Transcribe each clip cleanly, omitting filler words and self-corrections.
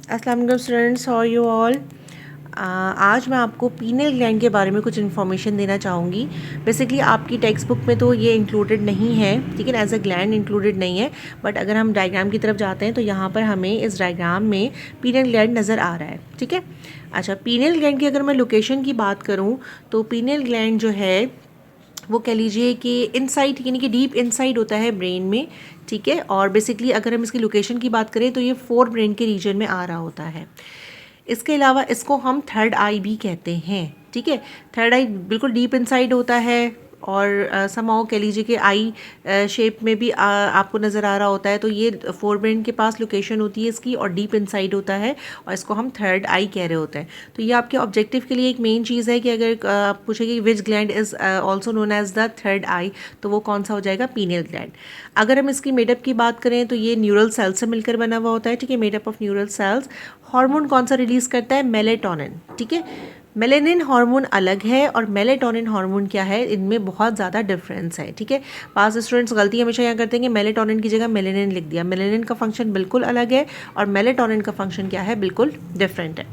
अस्सलाम वालेकुम students, how are you all. आज मैं आपको पीनल ग्लैंड के बारे में कुछ इन्फॉर्मेशन देना चाहूँगी। बेसिकली आपकी टेक्स्ट बुक में तो ये इंक्लूडेड नहीं है, ठीक है, एज अ ग्लैंड इंक्लूडेड नहीं है। बट अगर हम डायग्राम की तरफ जाते हैं तो यहाँ पर हमें इस डायग्राम में पीनल ग्लैंड नज़र आ रहा है, ठीक है। अच्छा, पीनल ग्लैंड की अगर मैं लोकेशन की बात करूँ तो पीनल ग्लैंड जो है वो कह लीजिए कि इनसाइड यानी कि डीप इनसाइड होता है ब्रेन में, ठीक है। और बेसिकली अगर हम इसकी लोकेशन की बात करें तो ये फोर ब्रेन के रीजन में आ रहा होता है। इसके अलावा इसको हम थर्ड आई भी कहते हैं, ठीक है। थर्ड आई बिल्कुल डीप इनसाइड होता है और समाओ कह लीजिए कि आई शेप में भी आपको नज़र आ रहा होता है। तो ये फोर ब्रेन के पास लोकेशन होती है इसकी और डीप इनसाइड होता है और इसको हम थर्ड आई कह रहे होते हैं। तो ये आपके ऑब्जेक्टिव के लिए एक मेन चीज़ है कि अगर आप पूछेंगे which gland is also known as the third eye, तो वो कौन सा हो जाएगा, पीनियल ग्लैंड। अगर हम इसकी मेडअप की बात करें तो ये न्यूरल सेल से मिलकर बना हुआ होता है, ठीक है, made up of neural sales. Hormone कौन सा रिलीज करता है, मेलेटोनिन, ठीक है। मेलेनिन हार्मोन अलग है और मेलेटोनिन हार्मोन क्या है, इनमें बहुत ज़्यादा डिफरेंस है, ठीक है। पास स्टूडेंट्स गलती हमेशा यहाँ करते हैं कि मेलेटोनिन की जगह मेलेनिन लिख दिया। मेलेनिन का फंक्शन बिल्कुल अलग है और मेलेटोनिन का फंक्शन क्या है, बिल्कुल डिफरेंट है।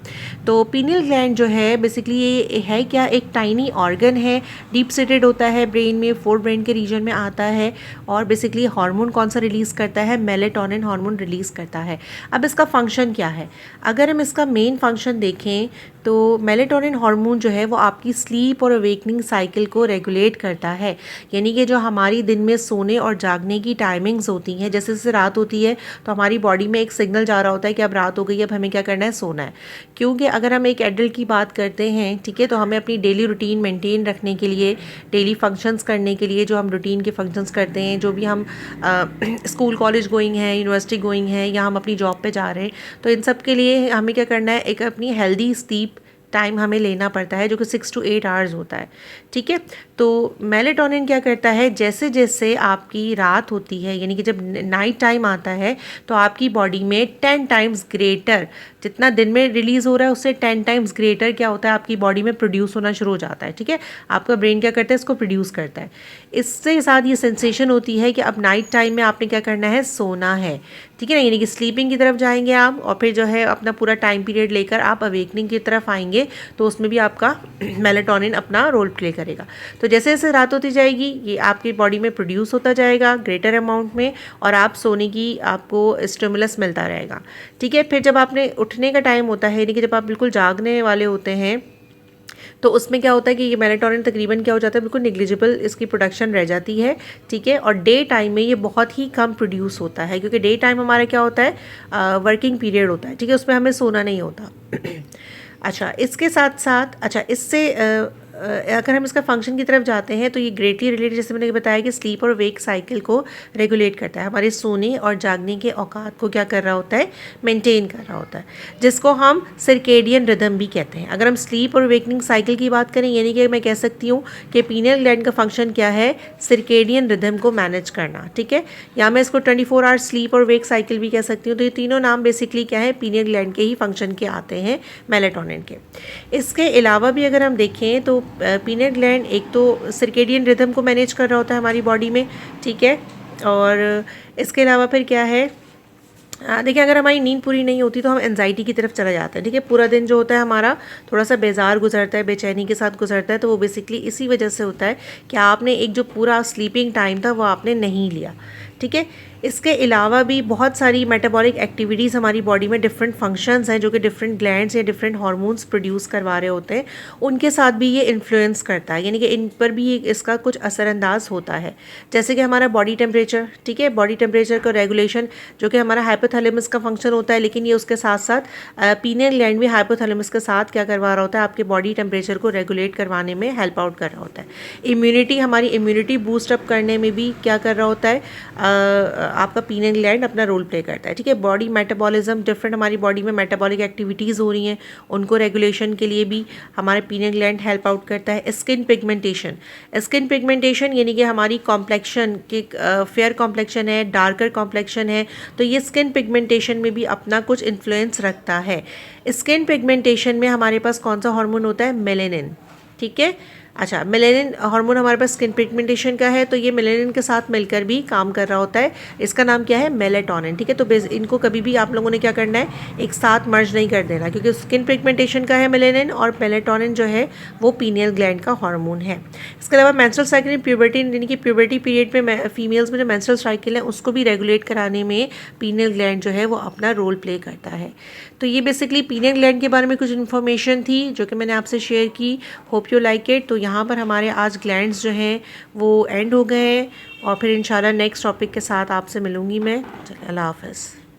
तो पीनियल ग्लैंड जो है बेसिकली ये है क्या, एक टाइनी ऑर्गन है, डीप सीटेड होता है ब्रेन में, फोर ब्रेन के रीजन में आता है और बेसिकली हार्मोन कौन सा रिलीज़ करता है, मेलेटोनिन हार्मोन रिलीज़ करता है। अब इसका फंक्शन क्या है, अगर हम इसका मेन फंक्शन देखें तो मेलेटोनिन हार्मोन जो है वो आपकी स्लीप और अवेकनिंग साइकिल को रेगुलेट करता है। यानी कि जो हमारी दिन में सोने और जागने की टाइमिंग्स होती हैं, जैसे जैसे रात होती है तो हमारी बॉडी में एक सिग्नल जा रहा होता है कि अब रात हो गई, अब हमें क्या करना है, सोना है। क्योंकि अगर हम एक एडल्ट की बात करते हैं, ठीक है, तो हमें अपनी डेली रूटीन मेंटेन रखने के लिए, डेली फंक्शंस करने के लिए, जो हम रूटीन के फंक्शंस करते हैं, जो भी हम स्कूल कॉलेज गोइंग हैं, यूनिवर्सिटी गोइंग हैं या हम अपनी जॉब पे जा रहे हैं, तो इन सब के लिए हमें क्या करना है, एक अपनी हेल्दी स्लीप टाइम हमें लेना पड़ता है जो कि 6 to 8 आवर्स होता है, ठीक है। तो मेलेटोनिन क्या करता है, जैसे जैसे आपकी रात होती है यानी कि जब नाइट टाइम आता है तो आपकी बॉडी में 10 टाइम्स ग्रेटर, जितना दिन में रिलीज़ हो रहा है उससे 10 टाइम्स ग्रेटर क्या होता है, आपकी बॉडी में प्रोड्यूस होना शुरू हो जाता है, ठीक है। आपका ब्रेन क्या करता है, इसको प्रोड्यूस करता है। इससे साथ ये सेंसेशन होती है कि अब नाइट टाइम में आपने क्या करना है, सोना है, ठीक है ना, यानी कि स्लीपिंग की तरफ जाएंगे आप और फिर जो है अपना पूरा टाइम पीरियड लेकर आप अवेकनिंग की तरफ आएंगे, तो उसमें भी आपका मेलेटोनिन अपना रोल प्ले करेगा। तो जैसे जैसे रात होती जाएगी ये आपकी बॉडी में प्रोड्यूस होता जाएगा ग्रेटर अमाउंट में और आप सोने की आपको स्टिमुलस मिलता रहेगा, ठीक है। फिर जब आपने उठने का टाइम होता है यानी कि जब आप बिल्कुल जागने वाले होते हैं तो उसमें क्या होता है कि ये मेलेटोनिन तकरीबन क्या हो जाता है, बिल्कुल निग्लिजिबल इसकी प्रोडक्शन रह जाती है, ठीक है। और डे टाइम में ये बहुत ही कम प्रोड्यूस होता है क्योंकि डे टाइम हमारा क्या होता है, वर्किंग पीरियड होता है, ठीक है, उसमें हमें सोना नहीं होता। अच्छा, इसके साथ साथ अच्छा इससे अगर हम इसका फंक्शन की तरफ जाते हैं तो ये ग्रेटली रिलेटेड, जैसे मैंने बताया कि स्लीप और वेक साइकिल को रेगुलेट करता है, हमारे सोने और जागने के औकात को क्या कर रहा होता है, मेंटेन कर रहा होता है, जिसको हम सर्केडियन रिदम भी कहते हैं। अगर हम स्लीप और वेकनिंग साइकिल की बात करें यानी कि मैं कह सकती हूँ कि पीनियल ग्लैंड का फंक्शन क्या है, सर्केडियन रिदम को मैनेज करना, ठीक है। या मैं इसको 24 आवर स्लीप और वेक साइकिल भी कह सकती हूँ। तो ये तीनों नाम बेसिकली क्या है, पीनियल ग्लैंड के ही फंक्शन के आते हैं, मेलेटोनिन के। इसके अलावा भी अगर हम देखें तो पीनियल ग्लैंड एक तो सर्केडियन रिदम को मैनेज कर रहा होता है हमारी बॉडी में, ठीक है। और इसके अलावा फिर क्या है, देखिए अगर हमारी नींद पूरी नहीं होती तो हम एंजाइटी की तरफ चला जाता है, ठीक है। पूरा दिन जो होता है हमारा थोड़ा सा बेजार गुजरता है, बेचैनी के साथ गुजरता है, तो वो बेसिकली इसी वजह से होता है कि आपने एक जो पूरा स्लीपिंग टाइम था वो आपने नहीं लिया, ठीक है। इसके अलावा भी बहुत सारी मेटाबॉलिक एक्टिविटीज़ हमारी बॉडी में डिफरेंट फंक्शंस हैं जो कि डिफरेंट ग्लैंड्स या डिफरेंट हार्मोन्स प्रोड्यूस करवा रहे होते हैं, उनके साथ भी ये इन्फ्लुएंस करता है, यानी कि इन पर भी इसका कुछ असरअंदाज होता है। जैसे कि हमारा बॉडी टेम्परेचर, ठीक है, बॉडी टेम्परेचर का रेगुलेशन जो कि हमारा हाइपोथैलेमस का फंक्शन होता है, लेकिन ये उसके साथ साथ पीनियल ग्लैंड भी हाइपोथैलेमस के साथ क्या करवा रहा होता है, आपके बॉडी टेम्परेचर को रेगुलेट करवाने में हेल्प आउट कर रहा होता है। इम्यूनिटी, हमारी इम्यूनिटी बूस्ट अप करने में भी क्या कर रहा होता है, आपका पीनियल ग्लैंड अपना रोल प्ले करता है, ठीक है। बॉडी मेटाबॉलिज्म, डिफरेंट हमारी बॉडी में मेटाबॉलिक एक्टिविटीज़ हो रही हैं, उनको रेगुलेशन के लिए भी हमारे पीनियल ग्लैंड हेल्प आउट करता है। स्किन पिगमेंटेशन, स्किन पिगमेंटेशन यानी कि हमारी कॉम्प्लेक्शन की फेयर कॉम्प्लेक्शन है, डार्कर कॉम्प्लेक्शन है, तो ये स्किन पिगमेंटेशन में भी अपना कुछ इन्फ्लुएंस रखता है। स्किन पिगमेंटेशन में हमारे पास कौन सा हार्मोन होता है, मेलेनिन, ठीक है। अच्छा, मेलेनिन हार्मोन हमारे पास स्किन पिगमेंटेशन का है, तो ये मेलेनिन के साथ मिलकर भी काम कर रहा होता है। इसका नाम क्या है? मेलेटोनिन। ठीक है, तो इनको कभी भी आप लोगों ने क्या करना है, एक साथ मर्ज नहीं कर देना, क्योंकि स्किन पिगमेंटेशन का है मेलेनिन और मेलेटोनिन जो है वो पीनियल ग्लैंड का हार्मोन है। इसके अलावा मेंस्ट्रुअल साइकिल इन प्यूबर्टी, यानी कि प्यूबर्टी पीरियड में फीमेल्स में जो मेंस्ट्रुअल साइकिल है उसको भी रेगुलेट कराने में पीनियल ग्लैंड जो है वो अपना रोल प्ले करता है। तो ये बेसिकली पीनियल ग्लैंड के बारे में कुछ इन्फॉर्मेशन थी जो कि मैंने आपसे शेयर की। Hope you like it. तो यहाँ पर हमारे आज ग्लैंड्स जो हैं वो एंड हो गए हैं, और फिर इंशाल्लाह नेक्स्ट टॉपिक के साथ आपसे मिलूँगी मैं। चलिए, अल्लाह हाफ़िज़।